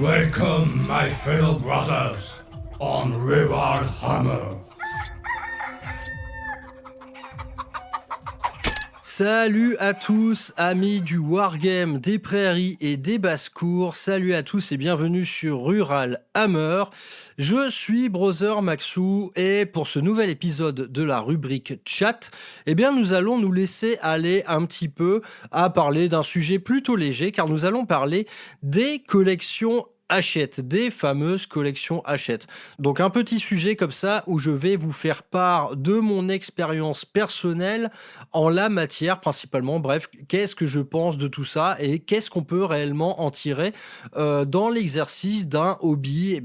Welcome, my fellow brothers, on Rival Hammer. Salut à tous, amis du Wargame, des prairies et des basses-cours. Salut à tous et bienvenue sur Rural Hammer. Je suis Brother Maxou et pour ce nouvel épisode de la rubrique chat, nous allons nous laisser aller un petit peu à parler d'un sujet plutôt léger car nous allons parler des collections Hachette, des fameuses collections Hachette. Donc un petit sujet comme ça où je vais vous faire part de mon expérience personnelle en la matière principalement. Bref, qu'est-ce que je pense de tout ça et qu'est-ce qu'on peut réellement en tirer dans l'exercice d'un hobby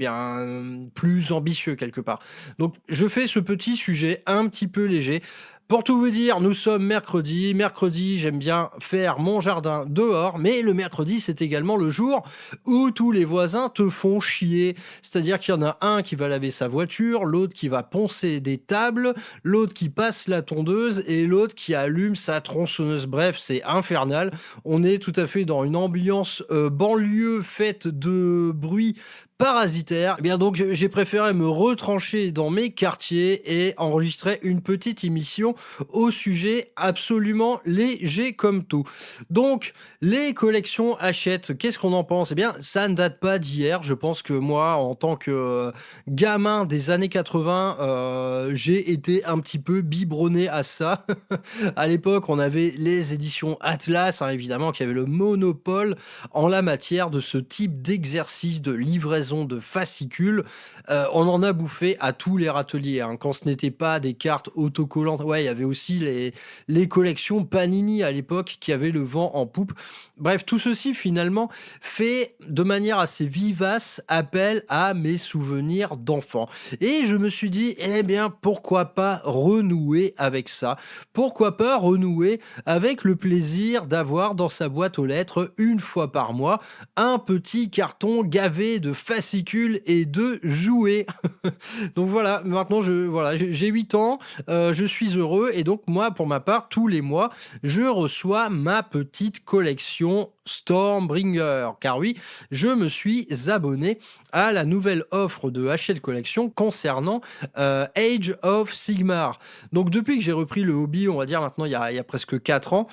plus ambitieux quelque part. Donc je fais ce petit sujet un petit peu léger. Pour tout vous dire, nous sommes mercredi. Mercredi, j'aime bien faire mon jardin dehors, mais le mercredi, c'est également le jour où tous les voisins te font chier. C'est-à-dire qu'il y en a un qui va laver sa voiture, l'autre qui va poncer des tables, l'autre qui passe la tondeuse et l'autre qui allume sa tronçonneuse. Bref, c'est infernal. On est tout à fait dans une ambiance banlieue faite de bruit parasitaire. Donc j'ai préféré me retrancher dans mes quartiers et enregistrer une petite émission au sujet absolument léger comme tout. Donc les collections Hachette, qu'est-ce qu'on en pense ? Ça ne date pas d'hier. Je pense que moi, en tant que gamin des années 80, j'ai été un petit peu biberonné à ça. À l'époque, on avait les éditions Atlas, évidemment, qui avaient le monopole en la matière de ce type d'exercice de livraison de fascicules. On en a bouffé à tous les râteliers. Quand ce n'était pas des cartes autocollantes, il y avait aussi les collections Panini à l'époque qui avaient le vent en poupe. Bref, tout ceci finalement fait de manière assez vivace appel à mes souvenirs d'enfant. Et je me suis dit, pourquoi pas renouer avec ça ? Pourquoi pas renouer avec le plaisir d'avoir dans sa boîte aux lettres, une fois par mois, un petit carton gavé de fascicules et de jouets. Donc voilà, maintenant j'ai 8 ans, je suis heureux et donc moi, pour ma part, tous les mois, je reçois ma petite collection Stormbringer. Car oui, je me suis abonné à la nouvelle offre de Hachette Collection concernant Age of Sigmar. Donc depuis que j'ai repris le hobby, on va dire maintenant il y a presque 4 ans,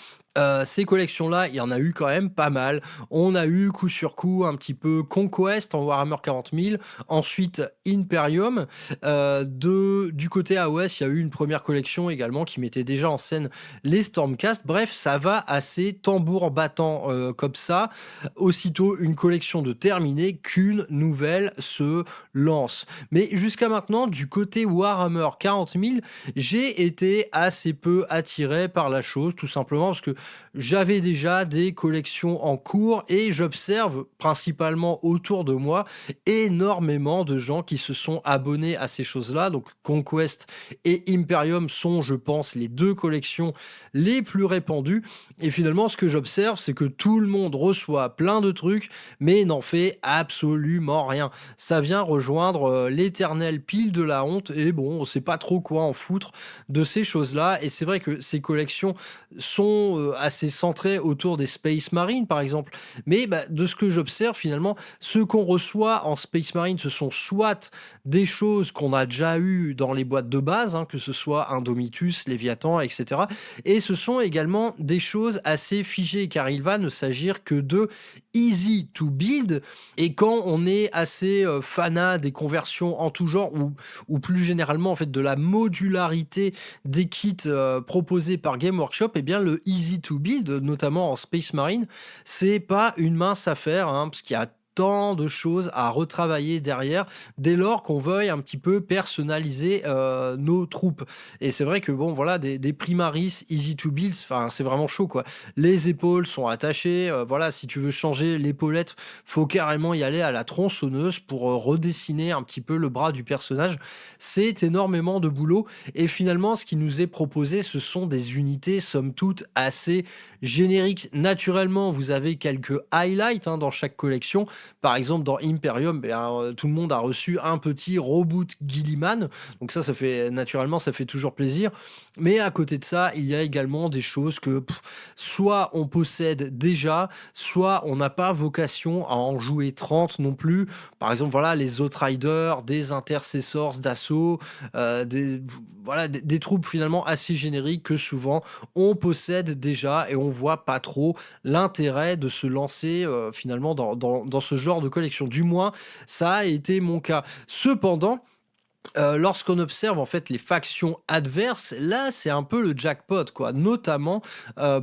ces collections-là, il y en a eu quand même pas mal. On a eu coup sur coup un petit peu Conquest en Warhammer 40 000, ensuite Imperium. Du côté AOS, il y a eu une première collection également qui mettait déjà en scène les Stormcast. Bref, ça va assez tambour battant comme ça. Aussitôt une collection de terminée qu'une nouvelle se lance. Mais jusqu'à maintenant, du côté Warhammer 40 000, j'ai été assez peu attiré par la chose, tout simplement parce que j'avais déjà des collections en cours et j'observe principalement autour de moi énormément de gens qui se sont abonnés à ces choses-là. Donc Conquest et Imperium sont, je pense, les deux collections les plus répandues. Et finalement, ce que j'observe, c'est que tout le monde reçoit plein de trucs, mais n'en fait absolument rien. Ça vient rejoindre l'éternelle pile de la honte et bon, on sait pas trop quoi en foutre de ces choses-là. Et c'est vrai que ces collections sont assez centrées autour des Space Marines, par exemple. Mais de ce que j'observe, finalement, ce qu'on reçoit en Space Marine, ce sont soit des choses qu'on a déjà eues dans les boîtes de base, que ce soit Indomitus, Léviathan, etc. Et ce sont également des choses assez figées, car il va ne s'agir que de easy to build. Et quand on est assez fanat des conversions en tout genre, ou plus généralement en fait de la modularité des kits proposés par Game Workshop, le easy to build, notamment en Space Marine, c'est pas une mince affaire, parce qu'il y a tant de choses à retravailler derrière dès lors qu'on veuille un petit peu personnaliser nos troupes. Et c'est vrai que des Primaris easy to build, c'est vraiment chaud quoi. Les épaules sont attachées, si tu veux changer l'épaulette, faut carrément y aller à la tronçonneuse pour redessiner un petit peu le bras du personnage. C'est énormément de boulot et finalement ce qui nous est proposé, ce sont des unités somme toute assez génériques. Naturellement, vous avez quelques highlights dans chaque collection. Par exemple, dans Imperium, tout le monde a reçu un petit Reboot Gilliman, donc ça fait naturellement, ça fait toujours plaisir. Mais à côté de ça, il y a également des choses que soit on possède déjà, soit on n'a pas vocation à en jouer 30 non plus. Par exemple, voilà, les Outriders, des Intercessors d'assaut, voilà, des troupes finalement assez génériques que souvent on possède déjà et on voit pas trop l'intérêt de se lancer finalement dans ce genre de collection. Du moins, ça a été mon cas. Cependant, lorsqu'on observe en fait les factions adverses, là c'est un peu le jackpot quoi, notamment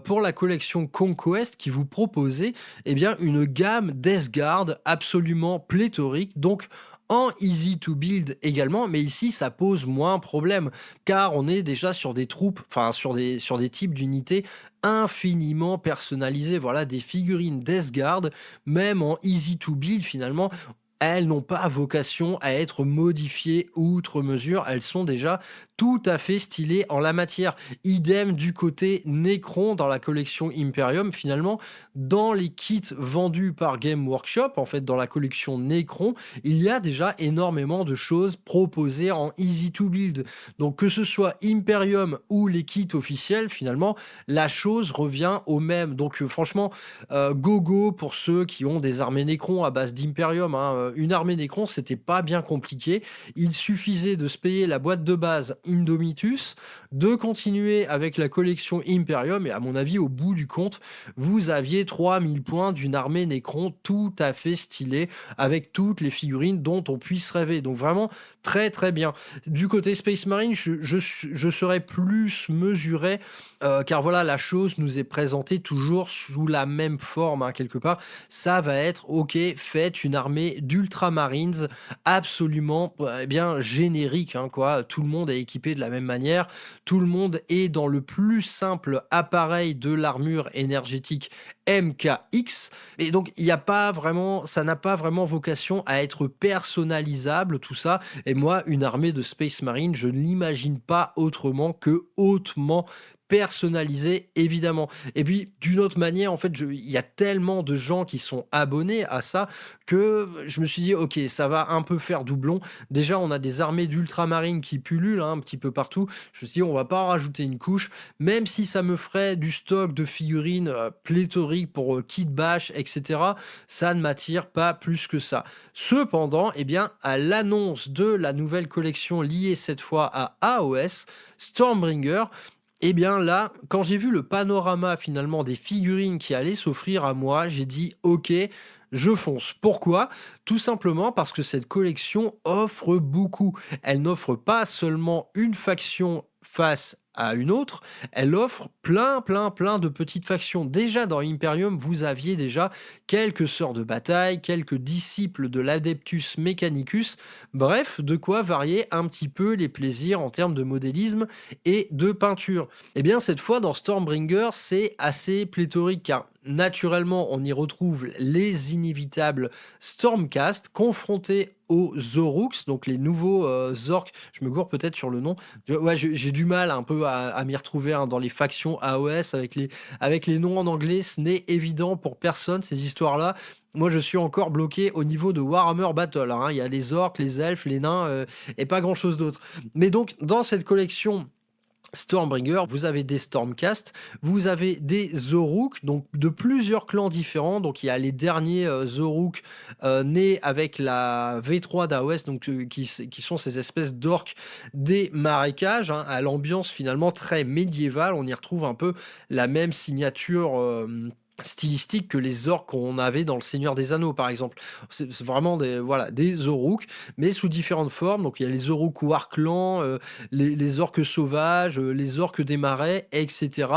pour la collection Conquest qui vous proposait une gamme Death Guard absolument pléthorique, donc en easy to build également, mais ici ça pose moins problème car on est déjà sur des troupes, enfin sur des types d'unités infiniment personnalisées. Voilà, des figurines Death Guard, même en easy to build finalement, elles n'ont pas vocation à être modifiées outre mesure, elles sont déjà tout à fait stylées en la matière. Idem du côté Necron dans la collection Imperium, finalement, dans les kits vendus par Game Workshop, en fait dans la collection Necron, il y a déjà énormément de choses proposées en easy to build. Donc que ce soit Imperium ou les kits officiels, finalement, la chose revient au même. Donc franchement, go pour ceux qui ont des armées Necron à base d'Imperium, hein. Une armée Necron, c'était pas bien compliqué. Il suffisait de se payer la boîte de base Indomitus, de continuer avec la collection Imperium, et à mon avis, au bout du compte, vous aviez 3000 points d'une armée Necron tout à fait stylée, avec toutes les figurines dont on puisse rêver. Donc vraiment, très très bien. Du côté Space Marine, je serais plus mesuré, car voilà, la chose nous est présentée toujours sous la même forme, hein, quelque part. Ça va être, ok, faites une armée d'Ultramarines absolument générique, hein, quoi. Tout le monde est équipé de la même manière, tout le monde est dans le plus simple appareil de l'armure énergétique MKX, et donc il y a pas vraiment, ça n'a pas vraiment vocation à être personnalisable tout ça. Et moi, une armée de Space Marine, je ne l'imagine pas autrement que hautement personnalisé, évidemment. Et puis d'une autre manière, en fait, il y a tellement de gens qui sont abonnés à ça que je me suis dit ok, ça va un peu faire doublon. Déjà on a des armées d'ultramarines qui pullulent, hein, un petit peu partout. Je me suis dit on va pas en rajouter une couche, même si ça me ferait du stock de figurines pléthoriques pour kit bash, etc. Ça ne m'attire pas plus que ça. Cependant, à l'annonce de la nouvelle collection liée cette fois à AOS, Stormbringer, là, quand j'ai vu le panorama finalement des figurines qui allaient s'offrir à moi, j'ai dit ok, je fonce. Pourquoi? Tout simplement parce que cette collection offre beaucoup. Elle n'offre pas seulement une faction face à une autre, elle offre plein de petites factions. Déjà dans Imperium, vous aviez déjà quelques sœurs de bataille, quelques disciples de l'Adeptus Mechanicus, bref, de quoi varier un petit peu les plaisirs en termes de modélisme et de peinture. Cette fois dans Stormbringer, c'est assez pléthorique car naturellement on y retrouve les inévitables Stormcast confrontés aux Zoruks, donc les nouveaux Zorks. Je me gourre peut-être sur le nom. Ouais, j'ai du mal un peu à m'y retrouver, hein, dans les factions AOS avec les noms en anglais. Ce n'est évident pour personne ces histoires-là. Moi, je suis encore bloqué au niveau de Warhammer Battle, hein. Il y a les orques, les elfes, les nains et pas grand-chose d'autre. Mais donc, dans cette collection Stormbringer, vous avez des Stormcast, vous avez des Zoruk, donc de plusieurs clans différents. Donc il y a les derniers Zoruk nés avec la V3 d'AOS, donc qui sont ces espèces d'orques des marécages, hein, à l'ambiance finalement très médiévale. On y retrouve un peu la même signature stylistique que les orques qu'on avait dans le Seigneur des Anneaux par exemple. C'est vraiment des Zoruk, mais sous différentes formes. Donc il y a les Zoruk Warclan, les orques sauvages, les orques des marais, etc.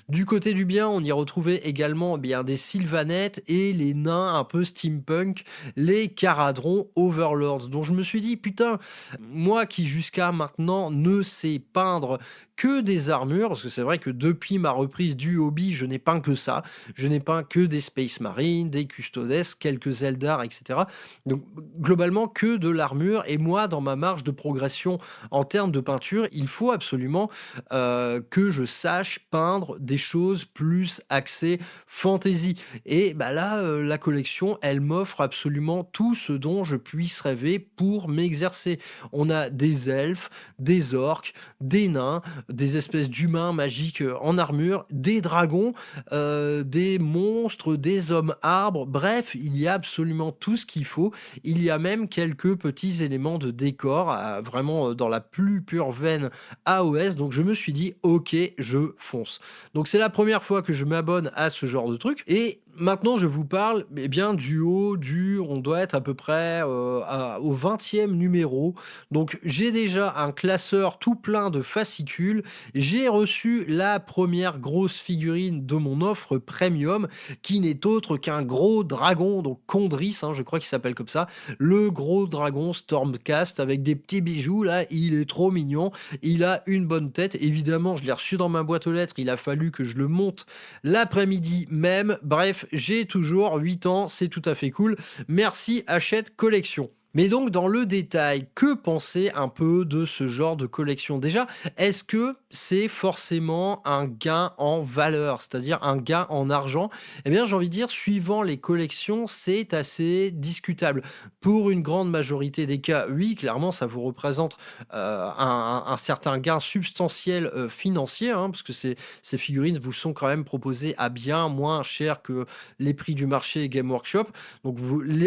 Du côté du bien, on y retrouvait également des Sylvanettes et les nains un peu steampunk, les Caradrons Overlords. Donc je me suis dit putain, moi qui jusqu'à maintenant ne sais peindre que des armures, parce que c'est vrai que depuis ma reprise du hobby, je n'ai peint que ça. Je Je n'ai peint que des Space Marines, des Custodes, quelques Eldar, etc. Donc globalement que de l'armure. Et moi, dans ma marge de progression en termes de peinture, il faut absolument que je sache peindre des choses plus axées fantasy. Et bah là, la collection, elle m'offre absolument tout ce dont je puisse rêver pour m'exercer. On a des elfes, des orques, des nains, des espèces d'humains magiques en armure, des dragons, des monstres, des hommes arbres. Bref, il y a absolument tout ce qu'il faut. Il y a même quelques petits éléments de décor, vraiment dans la plus pure veine AOS. Donc je me suis dit, ok, je fonce. Donc c'est la première fois que je m'abonne à ce genre de truc. Et maintenant, je vous parle bien on doit être à peu près au 20e numéro. Donc j'ai déjà un classeur tout plein de fascicules. J'ai reçu la première grosse figurine de mon offre premium, qui n'est autre qu'un gros dragon, donc Condris, je crois qu'il s'appelle comme ça, le gros dragon Stormcast avec des petits bijoux. Là, il est trop mignon, il a une bonne tête. Évidemment, je l'ai reçu dans ma boîte aux lettres, il a fallu que je le monte l'après-midi même. Bref, j'ai toujours 8 ans, c'est tout à fait cool. Merci Hachette Collection. Mais donc, dans le détail, que penser un peu de ce genre de collection? Déjà, est-ce que c'est forcément un gain en valeur, c'est-à-dire un gain en argent? Eh bien, j'ai envie de dire, suivant les collections, c'est assez discutable. Pour une grande majorité des cas, oui, clairement, ça vous représente un certain gain substantiel financier, parce que ces figurines vous sont quand même proposées à bien moins cher que les prix du marché Game Workshop. Donc,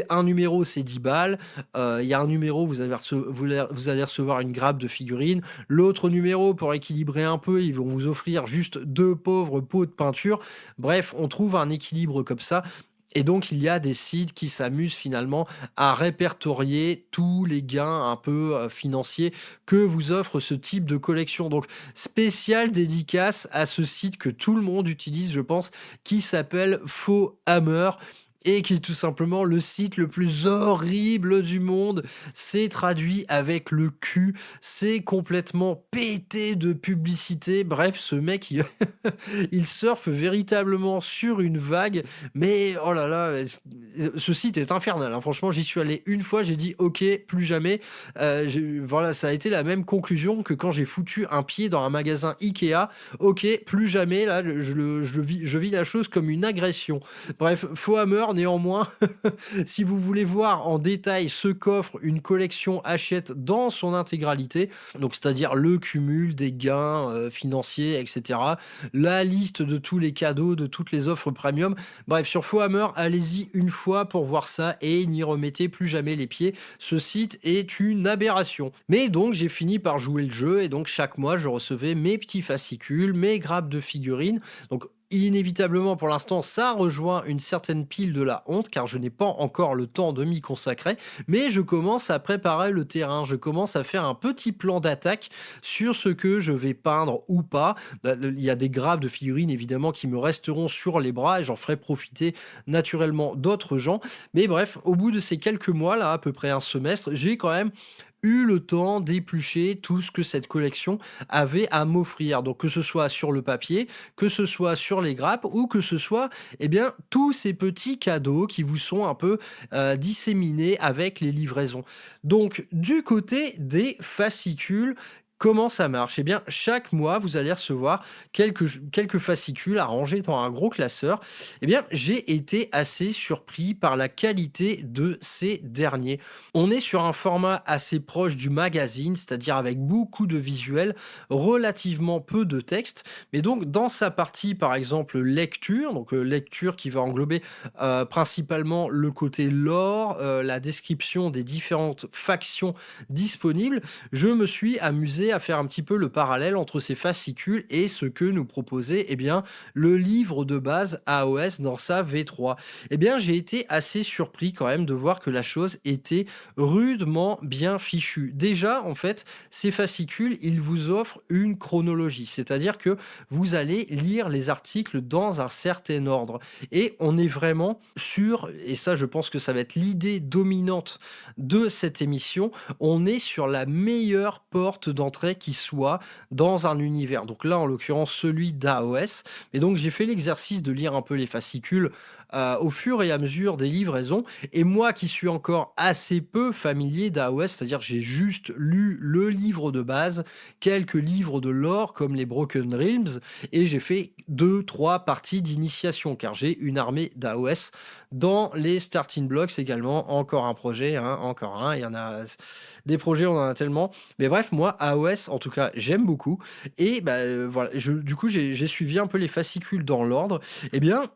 un numéro, c'est 10 balles. Il y a un numéro, vous allez recevoir une grappe de figurines. L'autre numéro, pour équilibrer un peu, ils vont vous offrir juste 2 pauvres pots de peinture. Bref, on trouve un équilibre comme ça. Et donc, il y a des sites qui s'amusent finalement à répertorier tous les gains un peu financiers que vous offre ce type de collection. Donc, spéciale dédicace à ce site que tout le monde utilise, je pense, qui s'appelle Faux Hammer, et qui est tout simplement le site le plus horrible du monde. C'est traduit avec le cul, c'est complètement pété de publicité. Bref, ce mec, il surfe véritablement sur une vague, mais oh là là, ce site est infernal, hein. Franchement, j'y suis allé une fois, j'ai dit ok, plus jamais. Voilà, ça a été la même conclusion que quand j'ai foutu un pied dans un magasin Ikea. Ok, plus jamais, là, je vis la chose comme une agression. Bref, Faux Hammer, néanmoins, si vous voulez voir en détail ce qu'offre une collection Hachette dans son intégralité, donc c'est-à-dire le cumul des gains financiers, etc., la liste de tous les cadeaux, de toutes les offres premium, bref, sur Faux Hammer, allez-y une fois pour voir ça et n'y remettez plus jamais les pieds. Ce site est une aberration. Mais donc, j'ai fini par jouer le jeu et donc chaque mois, je recevais mes petits fascicules, mes grappes de figurines. Donc, inévitablement, pour l'instant, ça rejoint une certaine pile de la honte, car je n'ai pas encore le temps de m'y consacrer, mais je commence à préparer le terrain, je commence à faire un petit plan d'attaque sur ce que je vais peindre ou pas. Il y a des grappes de figurines, évidemment, qui me resteront sur les bras, et j'en ferai profiter naturellement d'autres gens. Mais bref, au bout de ces quelques mois, là, à peu près un semestre, j'ai quand même eu le temps d'éplucher tout ce que cette collection avait à m'offrir. Donc que ce soit sur le papier, que ce soit sur les grappes ou que ce soit tous ces petits cadeaux qui vous sont un peu disséminés avec les livraisons. Donc du côté des fascicules, comment ça marche? Eh bien, chaque mois, vous allez recevoir quelques fascicules à ranger dans un gros classeur. Eh bien, j'ai été assez surpris par la qualité de ces derniers. On est sur un format assez proche du magazine, c'est-à-dire avec beaucoup de visuels, relativement peu de texte. Mais donc, dans sa partie, par exemple, lecture, donc lecture qui va englober principalement le côté lore, la description des différentes factions disponibles, je me suis amusé à faire un petit peu le parallèle entre ces fascicules et ce que nous proposait le livre de base AOS dans sa V3. J'ai été assez surpris quand même de voir que la chose était rudement bien fichue. Déjà, en fait, ces fascicules, ils vous offrent une chronologie, c'est-à-dire que vous allez lire les articles dans un certain ordre. Et on est vraiment sur, et ça je pense que ça va être l'idée dominante de cette émission, on est sur la meilleure porte d'entrée souhaiterais qu'il soit dans un univers. Donc là, en l'occurrence, celui d'AOS. Et donc, j'ai fait l'exercice de lire un peu les fascicules au fur et à mesure des livraisons. Et moi qui suis encore assez peu familier d'AOS, c'est-à-dire j'ai juste lu le livre de base, quelques livres de lore comme les Broken Realms, et j'ai fait 2, 3 parties d'initiation, car j'ai une armée d'AOS dans les starting blocks également. Encore un projet, hein, encore un, il y en a des projets, on en a tellement. Mais bref, moi, AOS, en tout cas, j'aime beaucoup. Et voilà, du coup, j'ai suivi un peu les fascicules dans l'ordre. Eh bien,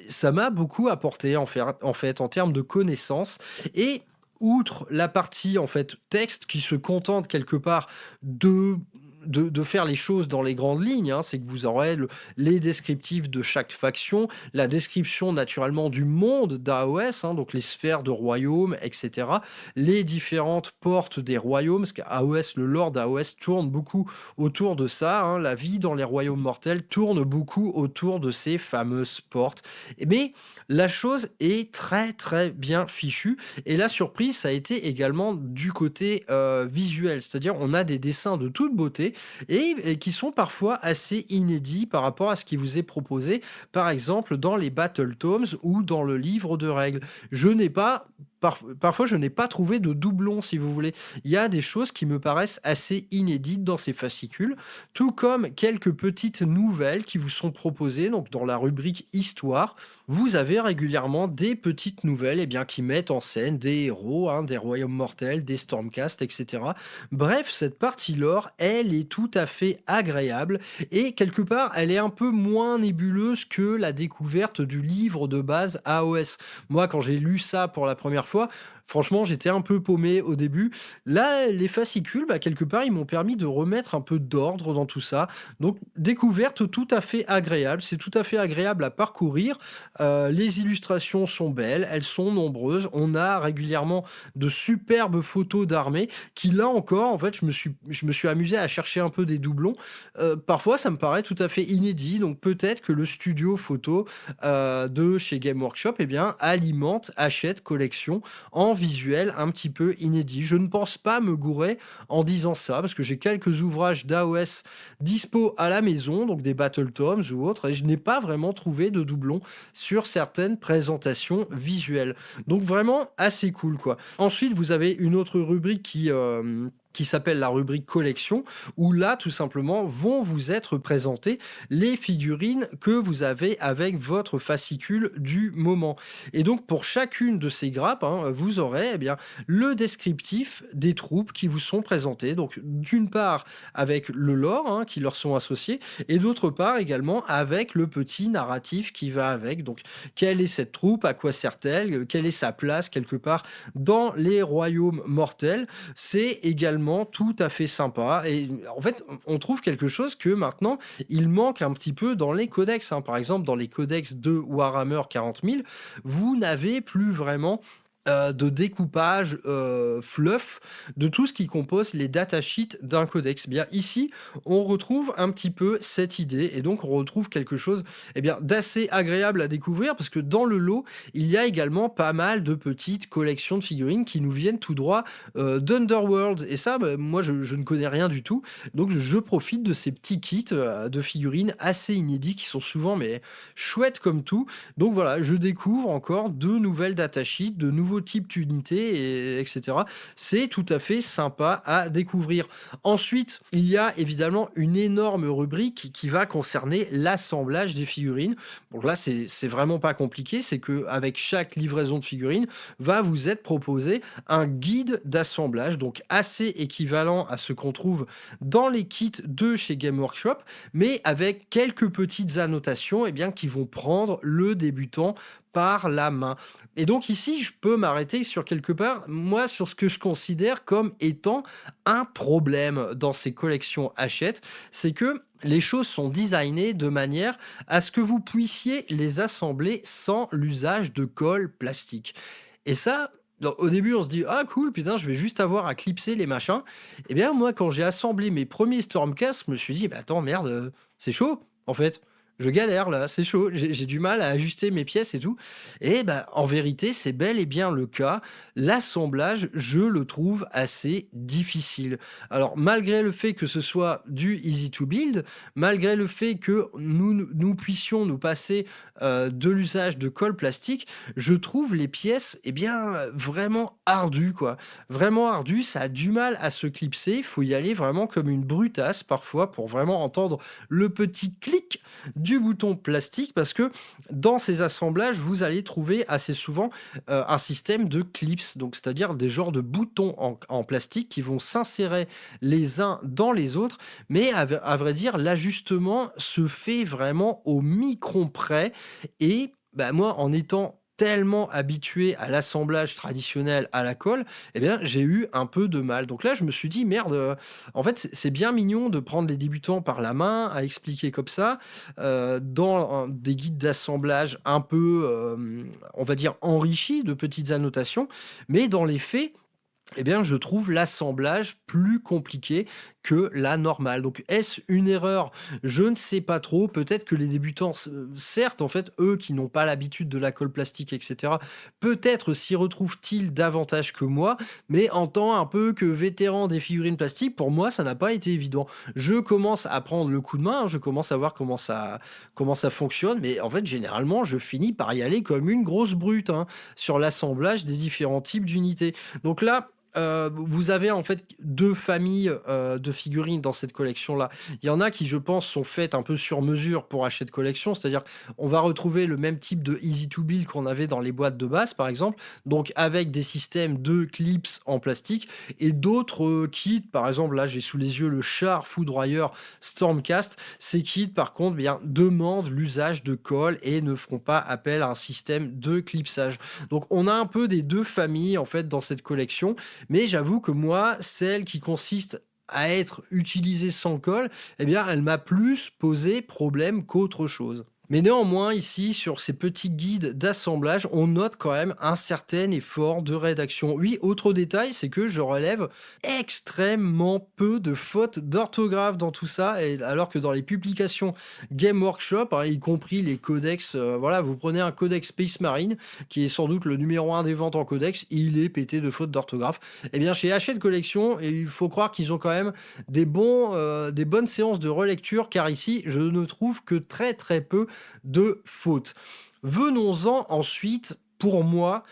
ça m'a beaucoup apporté en termes de connaissances. Et outre la partie en fait texte qui se contente quelque part de de faire les choses dans les grandes lignes, hein, c'est que vous aurez les descriptifs de chaque faction, la description naturellement du monde d'AOS, hein, donc les sphères de royaumes, etc. Les différentes portes des royaumes, parce qu'AOS, le lore d'AOS tourne beaucoup autour de ça, hein, la vie dans les royaumes mortels tourne beaucoup autour de ces fameuses portes. Mais la chose est très très bien fichue, et la surprise, ça a été également du côté visuel, c'est-à-dire on a des dessins de toute beauté, et qui sont parfois assez inédits par rapport à ce qui vous est proposé, par exemple dans les Battle Tomes ou dans le livre de règles. Je n'ai pas Parfois, je n'ai pas trouvé de doublon, si vous voulez. Il y a des choses qui me paraissent assez inédites dans ces fascicules, tout comme quelques petites nouvelles qui vous sont proposées. Donc, dans la rubrique Histoire, vous avez régulièrement des petites nouvelles qui mettent en scène des héros, hein, des royaumes mortels, des Stormcast, etc. Bref, cette partie lore, elle est tout à fait agréable, et quelque part, elle est un peu moins nébuleuse que la découverte du livre de base AOS. Moi, quand j'ai lu ça pour la première fois, franchement, j'étais un peu paumé au début. Là, les fascicules, quelque part, ils m'ont permis de remettre un peu d'ordre dans tout ça. Donc, découverte tout à fait agréable. C'est tout à fait agréable à parcourir. Les illustrations sont belles, elles sont nombreuses. On a régulièrement de superbes photos d'armées qui, là encore, en fait, je me suis amusé à chercher un peu des doublons. Parfois, ça me paraît tout à fait inédit. Donc, peut-être que le studio photo de chez Game Workshop, achète collection en visuel un petit peu inédit. Je ne pense pas me gourer en disant ça, parce que j'ai quelques ouvrages d'AOS dispo à la maison, donc des Battle Tomes ou autres, et je n'ai pas vraiment trouvé de doublons sur certaines présentations visuelles. Donc vraiment assez cool, quoi. Ensuite, vous avez une autre rubrique qui s'appelle la rubrique collection, où là, tout simplement, vont vous être présentées les figurines que vous avez avec votre fascicule du moment. Et donc, pour chacune de ces grappes, hein, vous aurez le descriptif des troupes qui vous sont présentées. Donc, d'une part, avec le lore, hein, qui leur sont associés, et d'autre part, également, avec le petit narratif qui va avec. Donc, quelle est cette troupe, à quoi sert-elle, quelle est sa place, quelque part, dans les royaumes mortels. C'est également tout à fait sympa, et en fait on trouve quelque chose que maintenant il manque un petit peu dans les codex, hein. Par exemple, dans les codex de Warhammer 40 000, vous n'avez plus vraiment de découpage fluff de tout ce qui compose les datasheets d'un codex. Bien ici, on retrouve un petit peu cette idée, et donc on retrouve quelque chose d'assez agréable à découvrir, parce que dans le lot, il y a également pas mal de petites collections de figurines qui nous viennent tout droit d'Underworld, et ça, moi je ne connais rien du tout, donc je profite de ces petits kits de figurines assez inédits qui sont souvent chouettes comme tout. Donc voilà, je découvre encore de nouvelles datasheets, de nouveaux types d'unités, etc. C'est tout à fait sympa à découvrir. Ensuite, il y a évidemment une énorme rubrique qui va concerner l'assemblage des figurines. Donc là, c'est vraiment pas compliqué, c'est que avec chaque livraison de figurines, va vous être proposé un guide d'assemblage, donc assez équivalent à ce qu'on trouve dans les kits de chez Game Workshop, mais avec quelques petites annotations qui vont prendre le débutant par la main. Et donc ici, je peux m'arrêter sur quelque part, moi, sur ce que je considère comme étant un problème dans ces collections Hachette, c'est que les choses sont designées de manière à ce que vous puissiez les assembler sans l'usage de colle plastique. Et ça, au début, on se dit « Ah cool, putain, je vais juste avoir à clipser les machins. » Moi, quand j'ai assemblé mes premiers Stormcast, je me suis dit « Attends, merde, c'est chaud, en fait. » Je galère là, c'est chaud, j'ai du mal à ajuster mes pièces et tout et bah, en vérité, c'est bel et bien le cas. L'assemblage, je le trouve assez difficile. Alors malgré le fait que ce soit du easy to build, malgré le fait que nous puissions nous passer, de l'usage de colle plastique, je trouve les pièces, eh bien, vraiment ardues, quoi. Vraiment ardues, ça a du mal à se clipser, il faut y aller vraiment comme une brutasse parfois pour vraiment entendre le petit clic du bouton plastique parce que dans ces assemblages, vous allez trouver assez souvent un système de clips, donc c'est-à-dire des genres de boutons en plastique qui vont s'insérer les uns dans les autres, mais à vrai dire, l'ajustement se fait vraiment au micron près et bah, moi, en étant tellement habitué à l'assemblage traditionnel à la colle, eh bien, j'ai eu un peu de mal. Donc là, je me suis dit: «Merde, en fait, c'est bien mignon de prendre les débutants par la main, à expliquer comme ça, dans des guides d'assemblage un peu, on va dire enrichis de petites annotations, mais dans les faits, eh bien, je trouve l'assemblage plus compliqué que la normale. Donc, est-ce une erreur? Je ne sais pas trop. Peut-être que les débutants, certes, en fait, eux qui n'ont pas l'habitude de la colle plastique, etc., peut-être s'y retrouvent-ils davantage que moi, mais en tant un peu que vétéran des figurines plastiques, pour moi, ça n'a pas été évident. Je commence à prendre le coup de main, hein, je commence à voir comment ça fonctionne, mais en fait, généralement, je finis par y aller comme une grosse brute hein, sur l'assemblage des différents types d'unités. Donc là, vous avez en fait 2 familles, de figurines dans cette collection-là. Il y en a qui, je pense, sont faites un peu sur mesure pour acheter de collection, c'est-à-dire on va retrouver le même type de easy to build qu'on avait dans les boîtes de base, par exemple, donc avec des systèmes de clips en plastique et d'autres, kits, par exemple, là, j'ai sous les yeux le Char Foudroyeur Stormcast. Ces kits, par contre, bien, demandent l'usage de colle et ne feront pas appel à un système de clipsage. Donc on a un peu des 2 familles, en fait, dans cette collection mais j'avoue que moi, celle qui consiste à être utilisée sans colle, eh bien, elle m'a plus posé problème qu'autre chose. Mais néanmoins, ici, sur ces petits guides d'assemblage, on note quand même un certain effort de rédaction. Oui, autre détail, c'est que je relève extrêmement peu de fautes d'orthographe dans tout ça, et alors que dans les publications Game Workshop, hein, y compris les codex, voilà, vous prenez un codex Space Marine, qui est sans doute le numéro un des ventes en codex, il est pété de fautes d'orthographe. Eh bien, chez Hachette Collection, et il faut croire qu'ils ont quand même des bonnes séances de relecture, car ici, je ne trouve que très très peu de fautes. Venons-en ensuite, pour moi,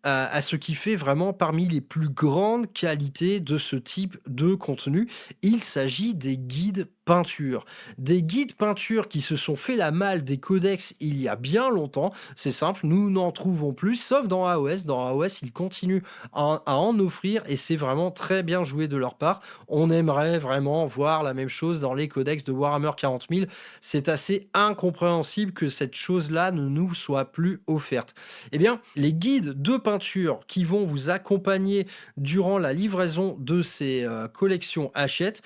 à ce qui fait vraiment parmi les plus grandes qualités de ce type de contenu. Il s'agit des guides peinture. Des guides peinture qui se sont fait la malle des codex il y a bien longtemps. C'est simple, nous n'en trouvons plus, sauf dans AOS. Dans AOS, ils continuent à en offrir et c'est vraiment très bien joué de leur part. On aimerait vraiment voir la même chose dans les codex de Warhammer 40 000. C'est assez incompréhensible que cette chose-là ne nous soit plus offerte. Eh bien, les guides de peinture qui vont vous accompagner durant la livraison de ces collections Hachette,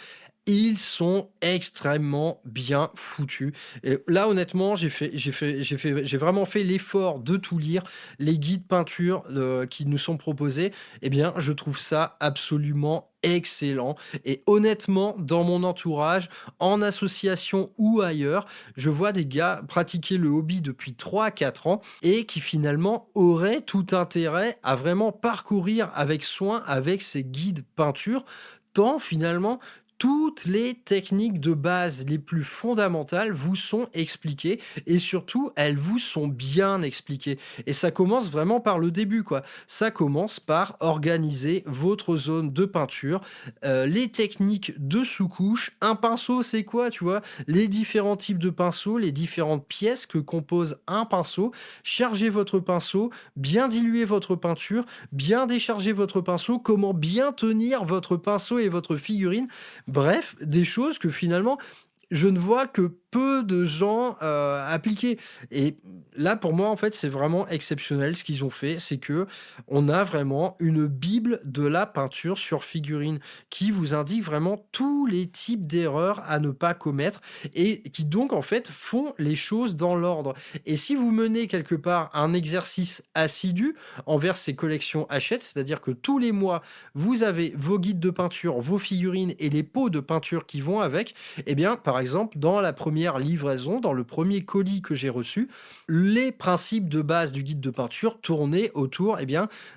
ils sont extrêmement bien foutus. Et là, honnêtement, j'ai vraiment fait l'effort de tout lire. Les guides peinture qui nous sont proposés, eh bien, je trouve ça absolument excellent. Et honnêtement, dans mon entourage, en association ou ailleurs, je vois des gars pratiquer le hobby depuis 3 à 4 ans et qui finalement auraient tout intérêt à vraiment parcourir avec soin avec ces guides peinture, tant finalement toutes les techniques de base les plus fondamentales vous sont expliquées et surtout, elles vous sont bien expliquées. Et ça commence vraiment par le début, quoi. Ça commence par organiser votre zone de peinture, les techniques de sous-couche. Un pinceau, c'est quoi, tu vois? Les différents types de pinceaux, les différentes pièces que compose un pinceau. Chargez votre pinceau, bien diluer votre peinture, bien décharger votre pinceau, comment bien tenir votre pinceau et votre figurine. Bref, des choses que finalement, je ne vois que peu de gens appliquer. Et là, pour moi, en fait, c'est vraiment exceptionnel ce qu'ils ont fait. C'est que on a vraiment une bible de la peinture sur figurine qui vous indique vraiment tous les types d'erreurs à ne pas commettre et qui donc, en fait, font les choses dans l'ordre. Et si vous menez quelque part un exercice assidu envers ces collections Hachette, c'est-à-dire que tous les mois, vous avez vos guides de peinture, vos figurines et les pots de peinture qui vont avec, eh bien, par exemple, dans la première livraison, dans le premier colis que j'ai reçu, les principes de base du guide de peinture tournaient autour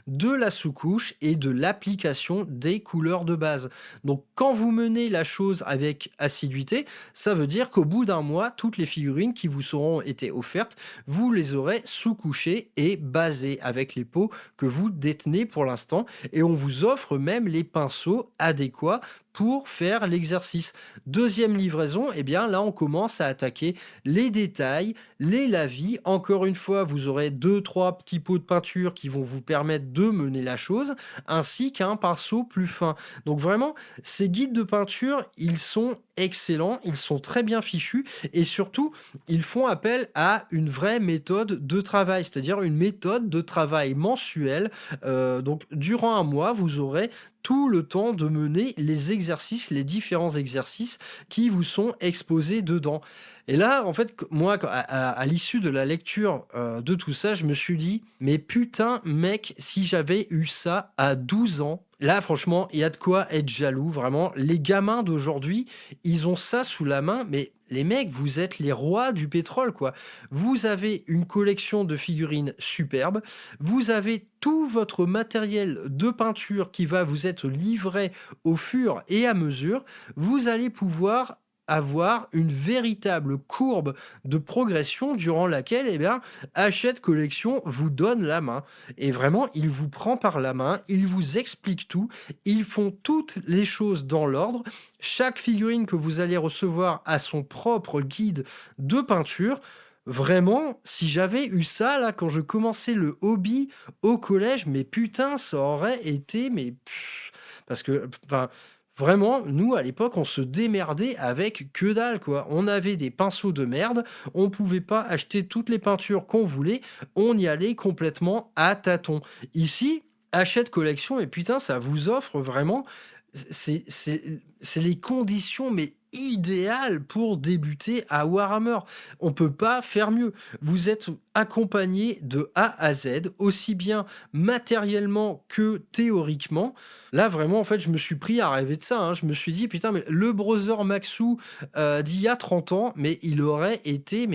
de la sous-couche et de l'application des couleurs de base. Donc quand vous menez la chose avec assiduité, ça veut dire qu'au bout d'un mois, toutes les figurines qui vous seront été offertes, vous les aurez sous-couchées et basées avec les pots que vous détenez pour l'instant. Et on vous offre même les pinceaux adéquats pour faire l'exercice. Deuxième livraison, là on commence à attaquer les détails, les lavis. Encore une fois, vous aurez 2-3 petits pots de peinture qui vont vous permettre de mener la chose, ainsi qu'un pinceau plus fin. Donc vraiment, ces guides de peinture, ils sont excellents, ils sont très bien fichus et surtout, ils font appel à une vraie méthode de travail, c'est-à-dire une méthode de travail mensuelle. Donc durant un mois, vous aurez tout le temps de mener les exercices, les différents exercices qui vous sont exposés dedans. Et là, en fait, moi, à l'issue de la lecture de tout ça, je me suis dit, mais putain, mec, si j'avais eu ça à 12 ans, là, franchement, il y a de quoi être jaloux, vraiment. Les gamins d'aujourd'hui, ils ont ça sous la main, mais les mecs, vous êtes les rois du pétrole, quoi. Vous avez une collection de figurines superbes, vous avez tout votre matériel de peinture qui va vous être livré au fur et à mesure, vous allez pouvoir avoir une véritable courbe de progression durant laquelle Hachette Collection vous donne la main. Et vraiment, il vous prend par la main, il vous explique tout, ils font toutes les choses dans l'ordre. Chaque figurine que vous allez recevoir a son propre guide de peinture. Vraiment, si j'avais eu ça là quand je commençais le hobby au collège, mais putain, ça aurait été parce que enfin vraiment, nous à l'époque, on se démerdait avec que dalle quoi. On avait des pinceaux de merde, on pouvait pas acheter toutes les peintures qu'on voulait, on y allait complètement à tâtons. Ici, Hachette Collection et putain, ça vous offre vraiment c'est les conditions mais idéales pour débuter à Warhammer. On peut pas faire mieux. Vous êtes accompagné de A à Z, aussi bien matériellement que théoriquement. Là, vraiment, en fait, je me suis pris à rêver de ça, hein. Je me suis dit: «Putain, mais le brother Maxou, d'il y a 30 ans, mais il aurait été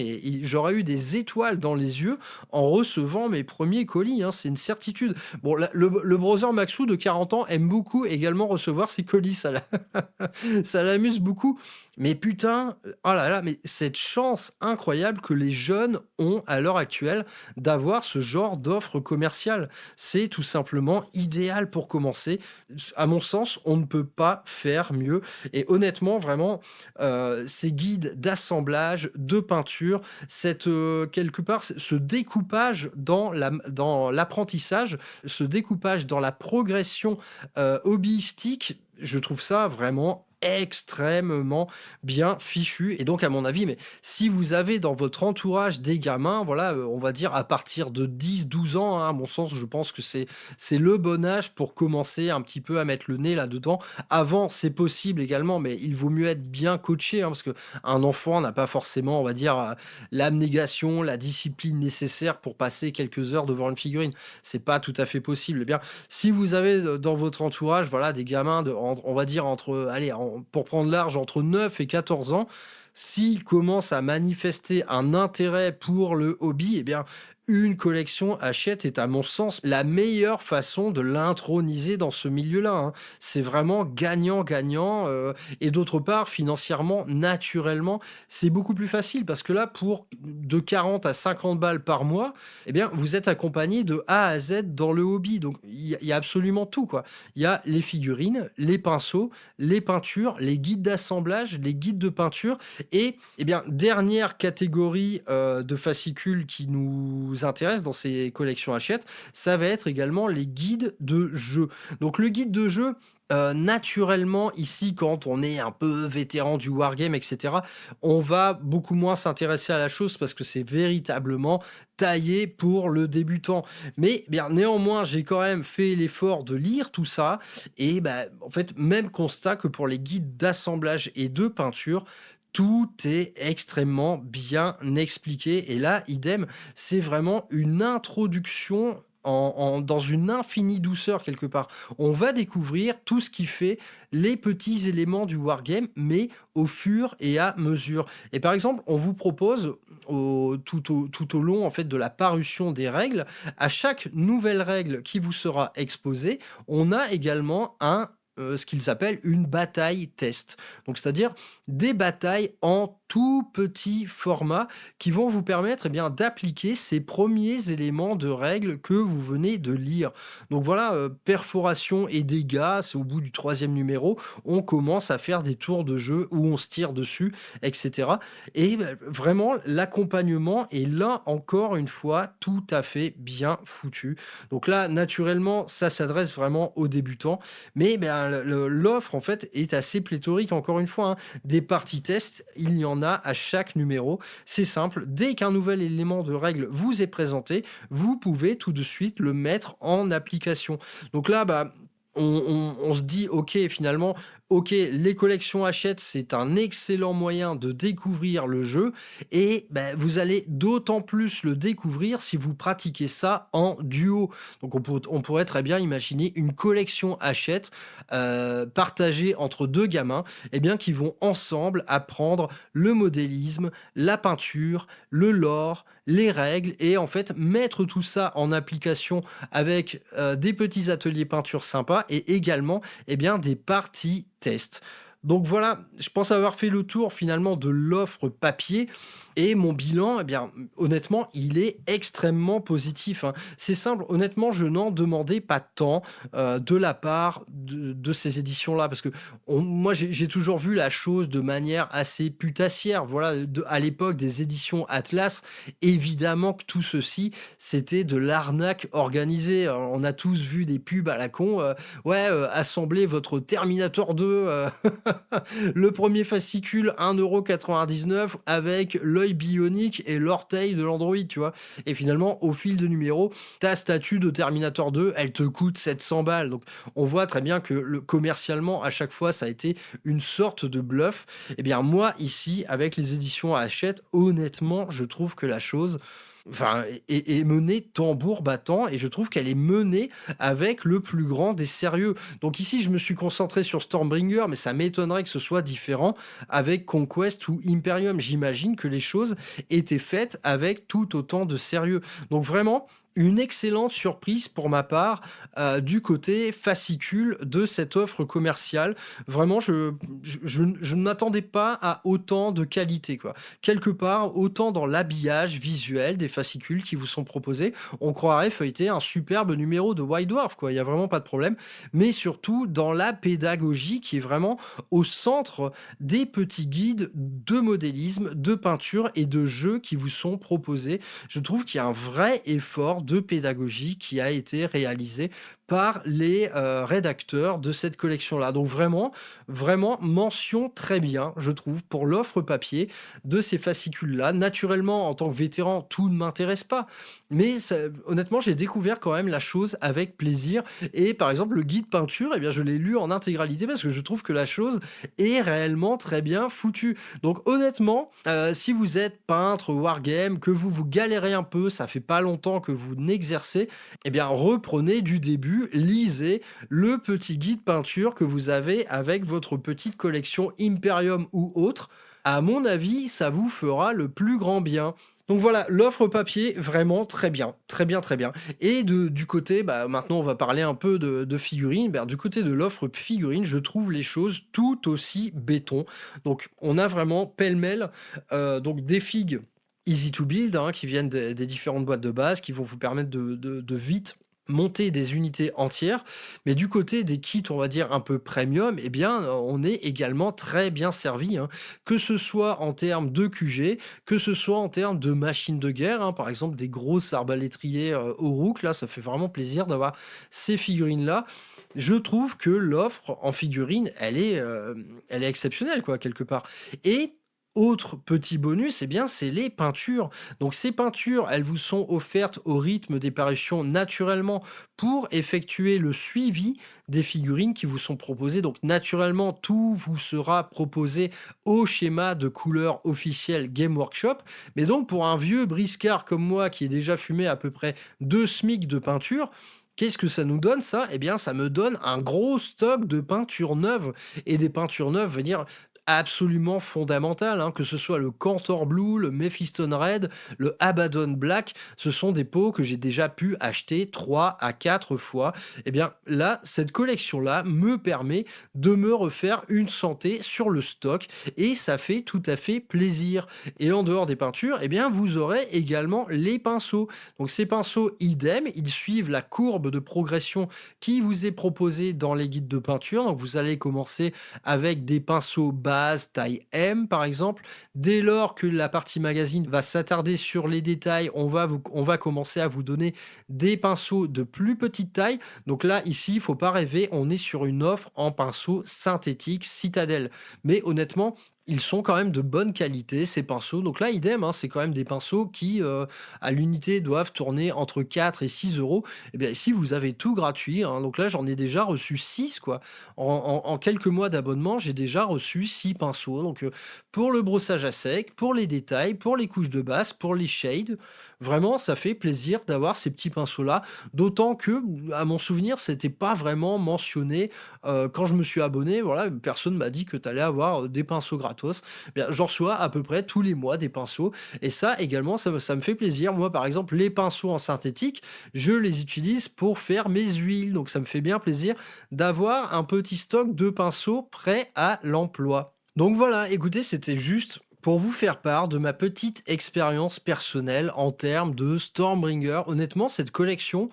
j'aurais eu des étoiles dans les yeux en recevant mes premiers colis», hein, c'est une certitude. Bon, le brother Maxou de 40 ans aime beaucoup également recevoir ses colis, ça l'amuse beaucoup. Mais putain, oh là là, mais cette chance incroyable que les jeunes ont à l'heure actuelle d'avoir ce genre d'offre commerciale. C'est tout simplement idéal pour commencer. À mon sens, on ne peut pas faire mieux. Et honnêtement, vraiment, ces guides d'assemblage, de peinture, quelque part, ce découpage dans l'apprentissage, ce découpage dans la progression hobbyistique, je trouve ça vraiment extrêmement bien fichu et donc à mon avis, mais si vous avez dans votre entourage des gamins, voilà, on va dire à partir de 10-12 ans, hein, à mon sens, je pense que c'est le bon âge pour commencer un petit peu à mettre le nez là-dedans. Avant, c'est possible également, mais il vaut mieux être bien coaché, hein, parce que un enfant n'a pas forcément, on va dire, l'abnégation, la discipline nécessaire pour passer quelques heures devant une figurine. C'est pas tout à fait possible. Eh bien, si vous avez dans votre entourage, voilà, des gamins on va dire entre, allez, pour prendre large, entre 9 et 14 ans, s'ils commencent à manifester un intérêt pour le hobby, eh bien, une collection Hachette est à mon sens la meilleure façon de l'introniser dans ce milieu-là, hein. C'est vraiment gagnant-gagnant et d'autre part, financièrement, naturellement, c'est beaucoup plus facile parce que là, pour de 40 à 50 balles par mois, eh bien, vous êtes accompagné de A à Z dans le hobby. Donc, il y a absolument tout, quoi. Il y a les figurines, les pinceaux, les peintures, les guides d'assemblage, les guides de peinture et, eh bien, dernière catégorie de fascicules qui nous intéresse dans ces collections Hachette, ça va être également les guides de jeu. Donc le guide de jeu, naturellement, ici, quand on est un peu vétéran du wargame, etc., on va beaucoup moins s'intéresser à la chose parce que c'est véritablement taillé pour le débutant. Mais bien néanmoins, j'ai quand même fait l'effort de lire tout ça et en fait, même constat que pour les guides d'assemblage et de peinture, tout est extrêmement bien expliqué et là, idem, c'est vraiment une introduction dans une infinie douceur quelque part. On va découvrir tout ce qui fait les petits éléments du wargame, mais au fur et à mesure. Et par exemple, on vous propose tout au long en fait de la parution des règles, à chaque nouvelle règle qui vous sera exposée, on a également ce qu'ils appellent une bataille test. Donc, c'est-à-dire des batailles en tout petit format qui vont vous permettre d'appliquer ces premiers éléments de règles que vous venez de lire. Donc voilà, perforation et dégâts, c'est au bout du troisième numéro, on commence à faire des tours de jeu où on se tire dessus, etc. Et vraiment, l'accompagnement est là encore une fois tout à fait bien foutu. Donc là, naturellement, ça s'adresse vraiment aux débutants, mais l'offre en fait est assez pléthorique encore une fois. Des parties tests, il y en a à chaque numéro. C'est simple, dès qu'un nouvel élément de règle vous est présenté, vous pouvez tout de suite le mettre en application. Donc là, on se dit, ok, finalement, ok, les collections Hachette, c'est un excellent moyen de découvrir le jeu et vous allez d'autant plus le découvrir si vous pratiquez ça en duo. Donc on pourrait très bien imaginer une collection Hachette partagée entre deux gamins qui vont ensemble apprendre le modélisme, la peinture, le lore, les règles et en fait mettre tout ça en application avec des petits ateliers peinture sympas et également des parties test. Donc voilà, je pense avoir fait le tour finalement de l'offre papier et mon bilan, honnêtement, il est extrêmement positif. C'est simple, honnêtement, je n'en demandais pas tant de la part de ces éditions-là parce que moi, j'ai toujours vu la chose de manière assez putassière. Voilà, à l'époque des éditions Atlas, évidemment que tout ceci, c'était de l'arnaque organisée. Alors, on a tous vu des pubs à la con. Assemblez votre Terminator 2 le premier fascicule 1,99 € avec l'œil bionique et l'orteil de l'Android, tu vois. Et finalement, au fil de numéros, ta statue de Terminator 2, elle te coûte 700 balles. Donc, on voit très bien que commercialement, à chaque fois, ça a été une sorte de bluff. Moi, ici, avec les éditions à Hachette, honnêtement, je trouve que la chose est menée tambour battant et je trouve qu'elle est menée avec le plus grand des sérieux. Donc ici, je me suis concentré sur Stormbringer, mais ça m'étonnerait que ce soit différent avec Conquest ou Imperium. J'imagine que les choses étaient faites avec tout autant de sérieux. Donc vraiment, une excellente surprise pour ma part du côté fascicule de cette offre commerciale. Vraiment, je ne m'attendais pas à autant de qualité, quoi. Quelque part, autant dans l'habillage visuel des fascicules qui vous sont proposés, on croirait feuilleter un superbe numéro de White Dwarf, quoi. Il n'y a vraiment pas de problème. Mais surtout, dans la pédagogie qui est vraiment au centre des petits guides de modélisme, de peinture et de jeux qui vous sont proposés. Je trouve qu'il y a un vrai effort de pédagogie qui a été réalisé par les rédacteurs de cette collection-là. Donc vraiment, mention très bien, je trouve, pour l'offre papier de ces fascicules-là. Naturellement, en tant que vétéran, tout ne m'intéresse pas. Mais honnêtement, j'ai découvert quand même la chose avec plaisir. Et par exemple, le guide peinture, je l'ai lu en intégralité parce que je trouve que la chose est réellement très bien foutue. Donc honnêtement, si vous êtes peintre, wargame, que vous galérez un peu, ça fait pas longtemps que vous n'exercez, reprenez du début, lisez le petit guide peinture que vous avez avec votre petite collection Imperium ou autre. À mon avis, ça vous fera le plus grand bien. Donc voilà, l'offre papier, vraiment très bien, très bien, très bien. Et du côté, maintenant on va parler un peu de figurines. Du côté de l'offre figurine, je trouve les choses tout aussi béton. Donc on a vraiment pêle-mêle donc des figues easy to build qui viennent des différentes boîtes de base qui vont vous permettre de vite monter des unités entières, mais du côté des kits, on va dire un peu premium, on est également très bien servi, que ce soit en termes de QG, que ce soit en termes de machines de guerre, par exemple des grosses arbalétriers au rook, là, ça fait vraiment plaisir d'avoir ces figurines-là. Je trouve que l'offre en figurines, elle est exceptionnelle, quoi, quelque part. Et Autre petit bonus, eh bien, c'est les peintures. Donc ces peintures, elles vous sont offertes au rythme des parutions naturellement pour effectuer le suivi des figurines qui vous sont proposées. Donc naturellement, tout vous sera proposé au schéma de couleur officiel Game Workshop. Mais donc pour un vieux briscard comme moi qui est déjà fumé à peu près 2 SMIC de peinture, qu'est-ce que ça nous donne ça? Eh bien, ça me donne un gros stock de peintures neuves et des peintures neuves, veut dire absolument fondamentales, hein, que ce soit le Cantor Blue, le Mephiston Red, le Abaddon Black, ce sont des pots que j'ai déjà pu acheter 3 à 4 fois. Eh bien, là, cette collection-là me permet de me refaire une santé sur le stock et ça fait tout à fait plaisir. Et en dehors des peintures, eh bien, vous aurez également les pinceaux. Donc, ces pinceaux, idem, ils suivent la courbe de progression qui vous est proposée dans les guides de peinture. Donc, vous allez commencer avec des pinceaux base taille M par exemple. Dès lors que la partie magazine va s'attarder sur les détails, on va commencer à vous donner des pinceaux de plus petite taille. Donc là, ici, il faut pas rêver, on est sur une offre en pinceaux synthétiques Citadel. Mais honnêtement, ils sont quand même de bonne qualité, ces pinceaux. Donc là, idem, hein, c'est quand même des pinceaux qui, à l'unité, doivent tourner entre 4 et 6 euros. Et bien ici, vous avez tout gratuit, hein. Donc là, j'en ai déjà reçu 6, quoi. En quelques mois d'abonnement, j'ai déjà reçu 6 pinceaux. Donc pour le brossage à sec, pour les détails, pour les couches de base, pour les shades, vraiment, ça fait plaisir d'avoir ces petits pinceaux-là. D'autant que, à mon souvenir, c'était pas vraiment mentionné quand je me suis abonné. Voilà, personne m'a dit que tu allais avoir des pinceaux gratos. Eh bien, j'en reçois à peu près tous les mois des pinceaux. Et ça, également, ça me fait plaisir. Moi, par exemple, les pinceaux en synthétique, je les utilise pour faire mes huiles. Donc, ça me fait bien plaisir d'avoir un petit stock de pinceaux prêts à l'emploi. Donc voilà, écoutez, c'était juste pour vous faire part de ma petite expérience personnelle en termes de Stormbringer. Honnêtement, cette collection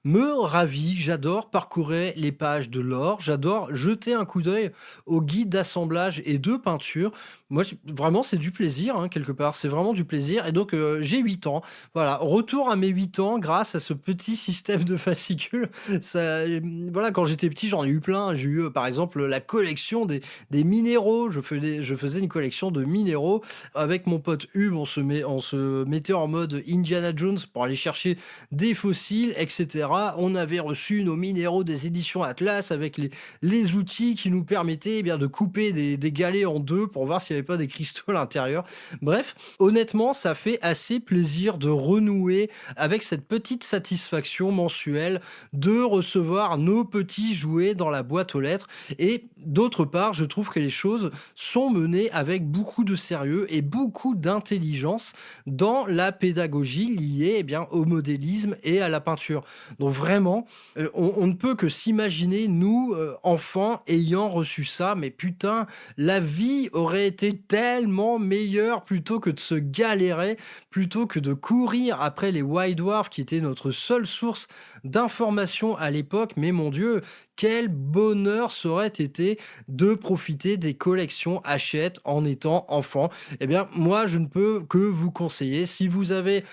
me ravit. J'adore parcourir les pages de l'or. J'adore jeter un coup d'œil au guide d'assemblage et de peinture. Moi, vraiment, c'est du plaisir, hein, quelque part. C'est vraiment du plaisir. Et donc, j'ai 8 ans. Voilà, retour à mes 8 ans grâce à ce petit système de fascicules. Ça, voilà, quand j'étais petit, j'en ai eu plein. J'ai eu, par exemple, la collection des minéraux. Je faisais une collection de minéraux. Avec mon pote Hub, on se mettait en mode Indiana Jones pour aller chercher des fossiles, etc. On avait reçu nos minéraux des éditions Atlas avec les outils qui nous permettaient eh bien, de couper des galets en deux pour voir s'il n'y avait pas des cristaux à l'intérieur. Bref, honnêtement, ça fait assez plaisir de renouer avec cette petite satisfaction mensuelle de recevoir nos petits jouets dans la boîte aux lettres. Et d'autre part, je trouve que les choses sont menées avec beaucoup de sérieux et beaucoup d'intelligence dans la pédagogie liée eh bien, au modélisme et à la peinture. Donc vraiment, on ne peut que s'imaginer, nous, enfants, ayant reçu ça, mais putain, la vie aurait été tellement meilleure plutôt que de se galérer, plutôt que de courir après les White Dwarfs qui étaient notre seule source d'information à l'époque. Mais mon Dieu, quel bonheur ça aurait été de profiter des collections Hachette en étant enfant. Eh bien, moi, je ne peux que vous conseiller, si vous avez,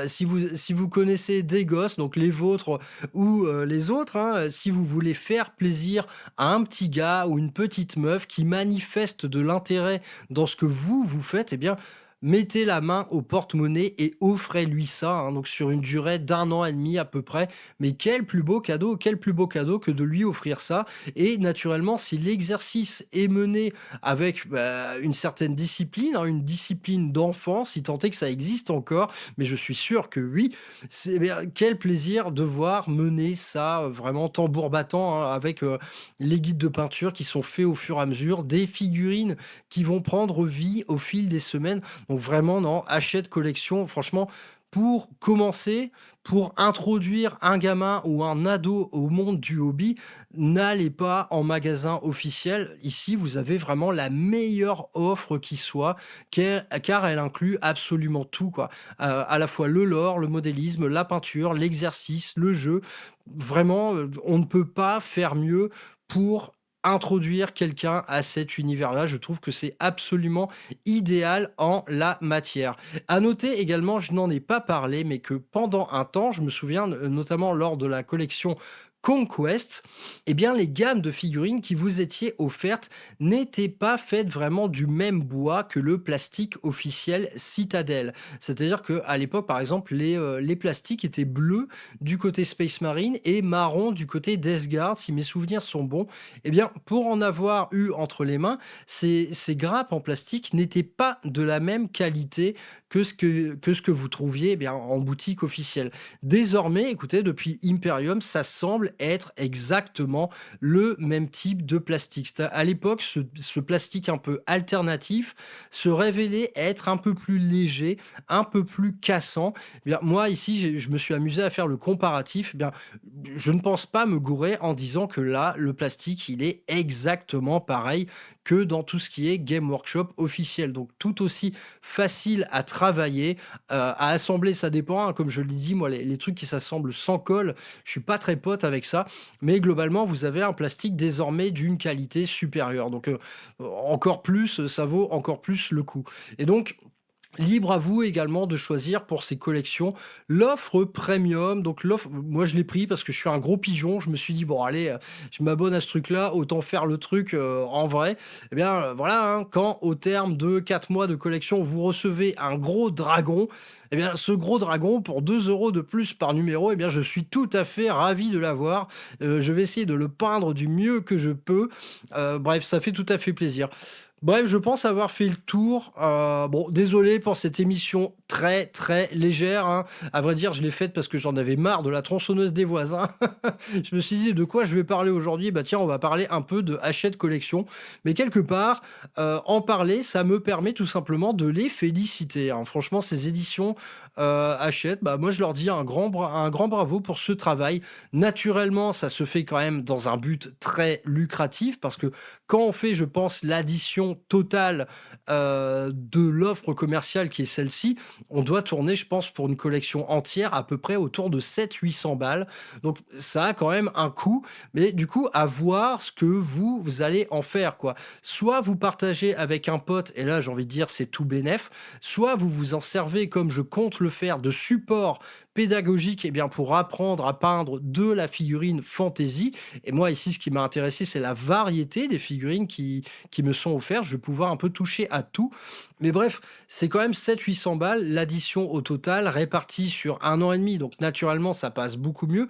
si vous connaissez des gosses, donc les vôtres ou les autres, hein, si vous voulez faire plaisir à un petit gars ou une petite meuf qui manifeste de l'intérêt dans ce que vous faites, eh bien, mettez la main au porte-monnaie et offrez-lui ça, hein, donc sur une durée d'1 an et demi à peu près. Mais quel plus beau cadeau, quel plus beau cadeau que de lui offrir ça. Et naturellement, si l'exercice est mené avec une certaine discipline, hein, une discipline d'enfant, si tant est que ça existe encore, mais je suis sûr que oui, c'est quel plaisir de voir mener ça vraiment tambour battant, hein, avec les guides de peinture qui sont faits au fur et à mesure, des figurines qui vont prendre vie au fil des semaines. Donc vraiment, non, achète collection, franchement, pour commencer, pour introduire un gamin ou un ado au monde du hobby, n'allez pas en magasin officiel. Ici, vous avez vraiment la meilleure offre qui soit, car elle inclut absolument tout, quoi. À la fois le lore, le modélisme, la peinture, l'exercice, le jeu. Vraiment, on ne peut pas faire mieux pour introduire quelqu'un à cet univers-là. Je trouve que c'est absolument idéal en la matière. À noter également, je n'en ai pas parlé, mais que pendant un temps, je me souviens notamment lors de la collection Conquest, eh bien les gammes de figurines qui vous étaient offertes n'étaient pas faites vraiment du même bois que le plastique officiel Citadel. C'est-à-dire qu'à l'époque, par exemple, les plastiques étaient bleus du côté Space Marine et marron du côté Death Guard, si mes souvenirs sont bons. Eh bien, pour en avoir eu entre les mains, ces grappes en plastique n'étaient pas de la même qualité que ce que vous trouviez eh bien, en boutique officielle. Désormais, écoutez, depuis Imperium, ça semble être exactement le même type de plastique. À l'époque, ce plastique un peu alternatif se révélait être un peu plus léger, un peu plus cassant. Eh bien, moi, ici, je me suis amusé à faire le comparatif. Eh bien, je ne pense pas me gourer en disant que là, le plastique, il est exactement pareil que dans tout ce qui est Game Workshop officiel. Donc, tout aussi facile à travailler, à assembler, ça dépend, hein. Comme je l'ai dit, moi, les trucs qui s'assemblent sans colle, je suis pas très pote avec ça. Mais globalement, vous avez un plastique désormais d'une qualité supérieure. Donc, encore plus, ça vaut encore plus le coup. Et donc, libre à vous également de choisir pour ces collections l'offre premium. Donc l'offre, moi je l'ai pris parce que je suis un gros pigeon. Je me suis dit bon allez, je m'abonne à ce truc-là, autant faire le truc en vrai. Eh bien voilà, hein, quand au terme de 4 mois de collection, vous recevez un gros dragon, eh bien ce gros dragon pour 2 euros de plus par numéro, eh bien je suis tout à fait ravi de l'avoir. Je vais essayer de le peindre du mieux que je peux. Bref, ça fait tout à fait plaisir. Bref, je pense avoir fait le tour. Bon, désolé pour cette émission très très légère, hein. À vrai dire, je l'ai faite parce que j'en avais marre de la tronçonneuse des voisins. Je me suis dit de quoi je vais parler aujourd'hui. Bah tiens, on va parler un peu de Hachette Collection. Mais quelque part, en parler, ça me permet tout simplement de les féliciter, hein. Franchement, ces éditions Hachette, bah moi je leur dis un grand bravo pour ce travail. Naturellement, ça se fait quand même dans un but très lucratif parce que quand on fait, je pense, l'addition totale de l'offre commerciale qui est celle-ci, on doit tourner, je pense, pour une collection entière à peu près autour de 700-800 balles. Donc ça a quand même un coût, mais du coup, à voir ce que vous allez en faire, quoi. Soit vous partagez avec un pote, et là, j'ai envie de dire, c'est tout bénef, soit vous vous en servez, comme je compte le faire, de support pédagogique, eh bien, pour apprendre à peindre de la figurine fantasy. Et moi, ici, ce qui m'a intéressé, c'est la variété des figurines qui me sont offertes. Je vais pouvoir un peu toucher à tout. Mais bref, c'est quand même 700-800 balles l'addition au total répartie sur 1 an et demi. Donc naturellement, ça passe beaucoup mieux.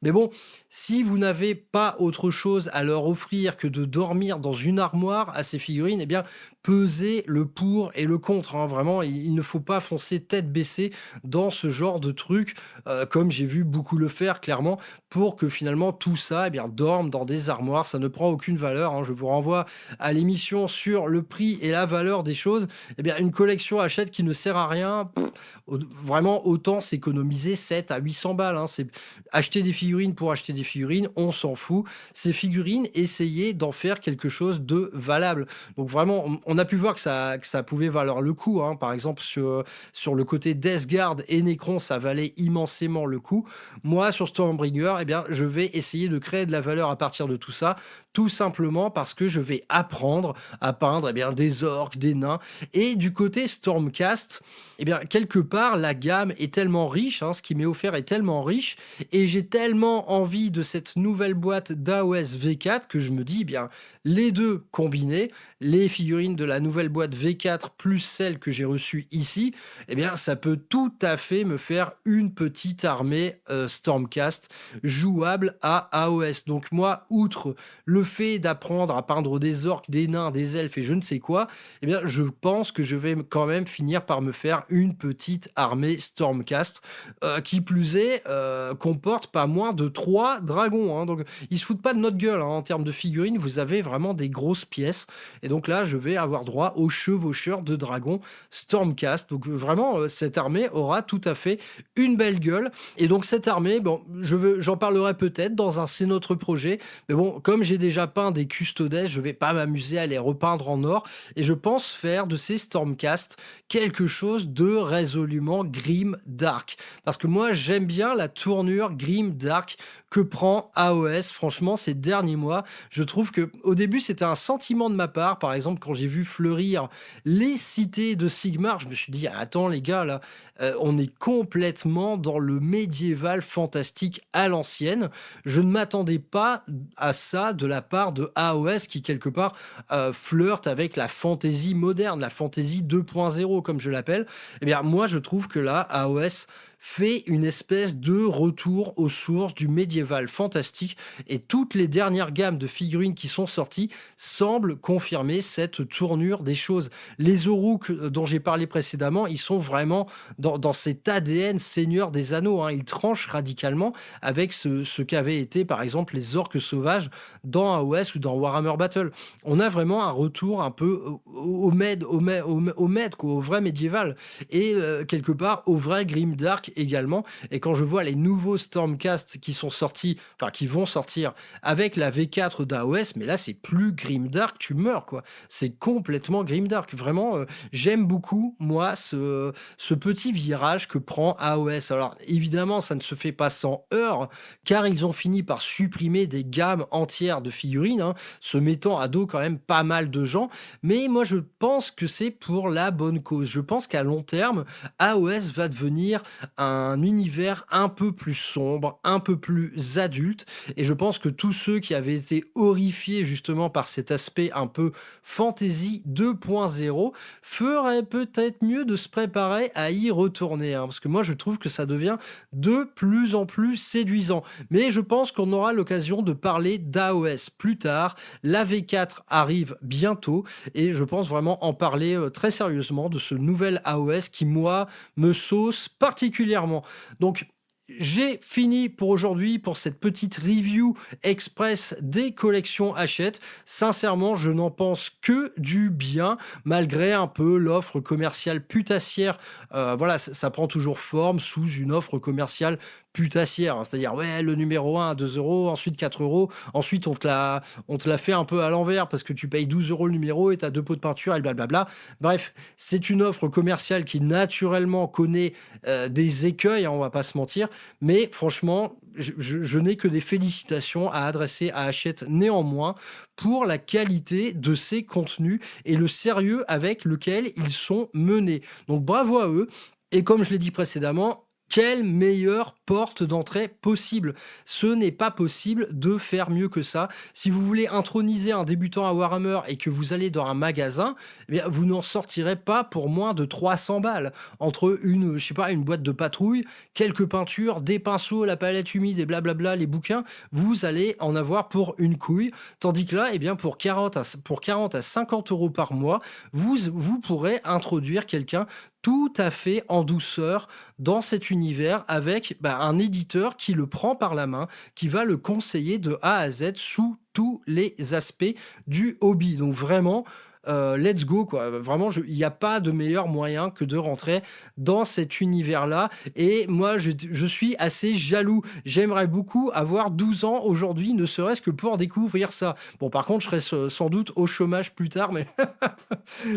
Mais bon, si vous n'avez pas autre chose à leur offrir que de dormir dans une armoire à ces figurines, eh bien, pesez le pour et le contre, hein. Vraiment, il ne faut pas foncer tête baissée dans ce genre de truc, comme j'ai vu beaucoup le faire, clairement, pour que finalement tout ça, eh bien, dorme dans des armoires. Ça ne prend aucune valeur, hein. Je vous renvoie à l'émission sur le prix et la valeur des choses. Eh bien, une collection Hachette qui ne sert à rien, vraiment, autant s'économiser 7 à 800 balles, hein. C'est acheter des figurines pour acheter des figurines, on s'en fout. Ces figurines, essayez d'en faire quelque chose de valable. Donc vraiment, on a pu voir que ça pouvait valoir le coup, hein. Par exemple, sur le côté Death Guard et Necron, ça valait immensément le coup. Moi, sur Stormbringer, eh bien, je vais essayer de créer de la valeur à partir de tout ça, tout simplement parce que je vais apprendre à peindre eh bien, des orques, des nains. Et du côté Stormcast, eh bien, quelque part, la gamme est tellement riche, hein, ce qui m'est offert est tellement riche, et j'ai tellement envie de cette nouvelle boîte d'AOS V4 que je me dis, eh bien, les deux combinés, les figurines de la nouvelle boîte V4 plus celles que j'ai reçues ici, eh bien, ça peut tout à fait me faire une petite armée Stormcast jouable à AOS. Donc moi, outre le fait d'apprendre à peindre des orques, des nains, des elfes et je ne sais quoi, eh bien, je pense que je vais quand même finir par me faire une petite armée Stormcast, qui plus est, comporte pas moins de 3 dragons, hein. Donc ils se foutent pas de notre gueule, hein, en termes de figurines, vous avez vraiment des grosses pièces. Et donc là, je vais avoir droit au chevaucheur de dragons Stormcast. Donc vraiment, cette armée aura tout à fait une belle gueule. Et donc cette armée, bon, j'en parlerai peut-être dans un C'est notre projet. Mais bon, comme j'ai déjà peint des custodes, je vais pas m'amuser à les repeindre en or. Et je pense faire de ces Stormcast quelque chose de résolument grim dark. Parce que moi, j'aime bien la tournure grim dark dark que prend AOS. Franchement, ces derniers mois, je trouve que au début, c'était un sentiment de ma part. Par exemple, quand j'ai vu fleurir les cités de Sigmar, je me suis dit, attends les gars, là, on est complètement dans le médiéval fantastique à l'ancienne. Je ne m'attendais pas à ça de la part de AOS qui, quelque part, flirte avec la fantasy moderne, la fantasy 2.0, comme je l'appelle. Eh bien, moi, je trouve que là, AOS fait une espèce de retour aux sources du médiéval fantastique et toutes les dernières gammes de figurines qui sont sorties semblent confirmer cette tournure des choses. Les Oruk dont j'ai parlé précédemment, ils sont vraiment dans cet ADN Seigneur des Anneaux, hein. Ils tranchent radicalement avec ce qu'avaient été par exemple les orques sauvages dans AOS ou dans Warhammer Battle. On a vraiment un retour un peu au med, quoi, au vrai médiéval et quelque part au vrai grimdark également. Et quand je vois les nouveaux Stormcast qui sont sortis, enfin qui vont sortir avec la V4 d'AOS, mais là c'est plus grimdark, tu meurs quoi. C'est complètement grimdark. Vraiment, j'aime beaucoup moi ce petit virage que prend AOS. Alors évidemment, ça ne se fait pas sans heurts, car ils ont fini par supprimer des gammes entières de figurines, hein, se mettant à dos quand même pas mal de gens. Mais moi je pense que c'est pour la bonne cause. Je pense qu'à long terme, AOS va devenir un univers un peu plus sombre, un peu plus adulte. Et je pense que tous ceux qui avaient été horrifiés justement par cet aspect un peu fantasy 2.0 feraient peut-être mieux de se préparer à y retourner, hein, parce que moi je trouve que ça devient de plus en plus séduisant. Mais je pense qu'on aura l'occasion de parler d'AOS plus tard. La V4 arrive bientôt et je pense vraiment en parler très sérieusement de ce nouvel AOS qui, moi, me sauce particulièrement. Donc, j'ai fini pour aujourd'hui pour cette petite review express des collections Hachette. Sincèrement, je n'en pense que du bien, malgré un peu l'offre commerciale putassière. Voilà, ça prend toujours forme sous une offre commerciale putassière, hein. C'est-à-dire, ouais, le numéro 1 à 2 euros, ensuite 4 euros, ensuite on te la fait un peu à l'envers parce que tu payes 12 euros le numéro et tu as 2 pots de peinture et blablabla. Bref, c'est une offre commerciale qui naturellement connaît des écueils, hein, on va pas se mentir. Mais franchement, je n'ai que des félicitations à adresser à Hachette néanmoins pour la qualité de ces contenus et le sérieux avec lequel ils sont menés. Donc bravo à eux. Et comme je l'ai dit précédemment, quelle meilleure porte d'entrée possible. Ce n'est pas possible de faire mieux que ça. Si vous voulez introniser un débutant à Warhammer et que vous allez dans un magasin, eh bien, vous n'en sortirez pas pour moins de 300 balles. Entre une boîte de patrouille, quelques peintures, des pinceaux, la palette humide et blablabla, les bouquins, vous allez en avoir pour une couille. Tandis que là, eh bien, pour 40 à 50 euros par mois, vous pourrez introduire quelqu'un tout à fait en douceur dans cet univers avec un éditeur qui le prend par la main, qui va le conseiller de A à Z sous tous les aspects du hobby. Donc vraiment, let's go quoi. Vraiment, il n'y a pas de meilleur moyen que de rentrer dans cet univers-là. Et moi, je suis assez jaloux. J'aimerais beaucoup avoir 12 ans aujourd'hui, ne serait-ce que pour découvrir ça. Bon, par contre, je serai sans doute au chômage plus tard, mais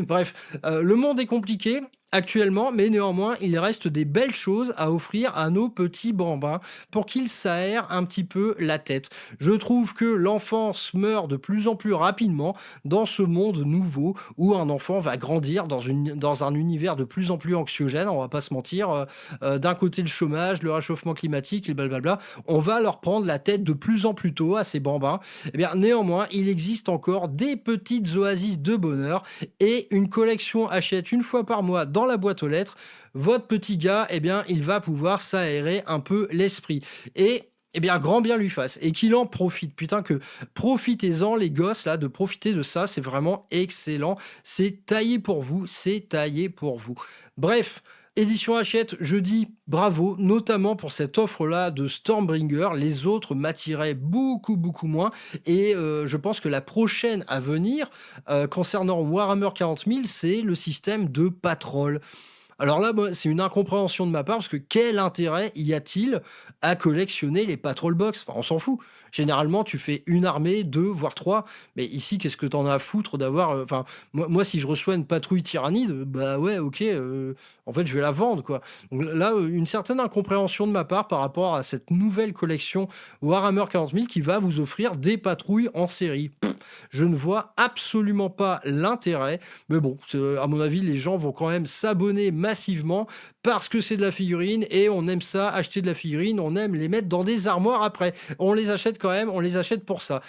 bref, le monde est compliqué actuellement, mais néanmoins, il reste des belles choses à offrir à nos petits bambins pour qu'ils s'aèrent un petit peu la tête. Je trouve que l'enfance meurt de plus en plus rapidement dans ce monde nouveau où un enfant va grandir dans un univers de plus en plus anxiogène, on va pas se mentir. D'un côté, le chômage, le réchauffement climatique, et blablabla. On va leur prendre la tête de plus en plus tôt à ces bambins. Eh bien, néanmoins, il existe encore des petites oasis de bonheur et une collection Hachette une fois par mois dans la boîte aux lettres. Votre petit gars, eh bien, il va pouvoir s'aérer un peu l'esprit. Et eh bien, grand bien lui fasse. Et qu'il en profite. Putain que profitez-en, les gosses, là, de profiter de ça. C'est vraiment excellent. C'est taillé pour vous. C'est taillé pour vous. Bref. Édition Hachette, je dis bravo, notamment pour cette offre-là de Stormbringer. Les autres m'attiraient beaucoup, beaucoup moins. Et je pense que la prochaine à venir, concernant Warhammer 40 000, c'est le système de Patrol. Alors là, moi, c'est une incompréhension de ma part parce que quel intérêt y a-t-il à collectionner les Patrol Box? Enfin, on s'en fout. Généralement, tu fais une armée, 2, voire 3. Mais ici, qu'est-ce que t'en as à foutre d'avoir. Enfin, moi, si je reçois une patrouille tyrannide, bah ouais, ok, en fait, je vais la vendre, quoi. Donc là, une certaine incompréhension de ma part par rapport à cette nouvelle collection Warhammer 40 000 qui va vous offrir des patrouilles en série. Je ne vois absolument pas l'intérêt. Mais bon, à mon avis, les gens vont quand même s'abonner massivement parce que c'est de la figurine et on aime ça, acheter de la figurine, on aime les mettre dans des armoires après. On les achète quand même, on les achète pour ça.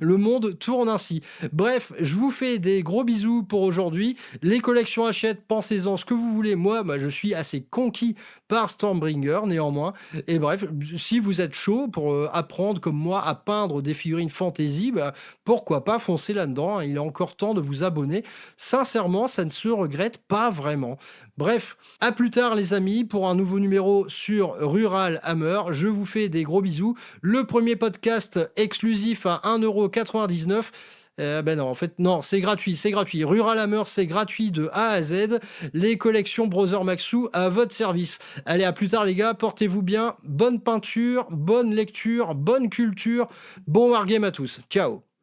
Le monde tourne ainsi. Bref, je vous fais des gros bisous pour aujourd'hui. Les collections achètent, pensez-en ce que vous voulez. Moi, je suis assez conquis par Stormbringer néanmoins. Et bref, si vous êtes chaud pour apprendre comme moi à peindre des figurines fantasy, pourquoi pas foncer là-dedans. Il est encore temps de vous abonner. Sincèrement, ça ne se regrette pas vraiment. Bref, à plus tard les amis pour un nouveau numéro sur Rural Hammer. Je vous fais des gros bisous. Le premier podcast exclusif à 1,99 €. Ben non, en fait, non, c'est gratuit, c'est gratuit. Rural Hammer, c'est gratuit de A à Z. Les collections Brother Maxou à votre service. Allez, à plus tard, les gars. Portez-vous bien. Bonne peinture, bonne lecture, bonne culture. Bon wargame à tous. Ciao.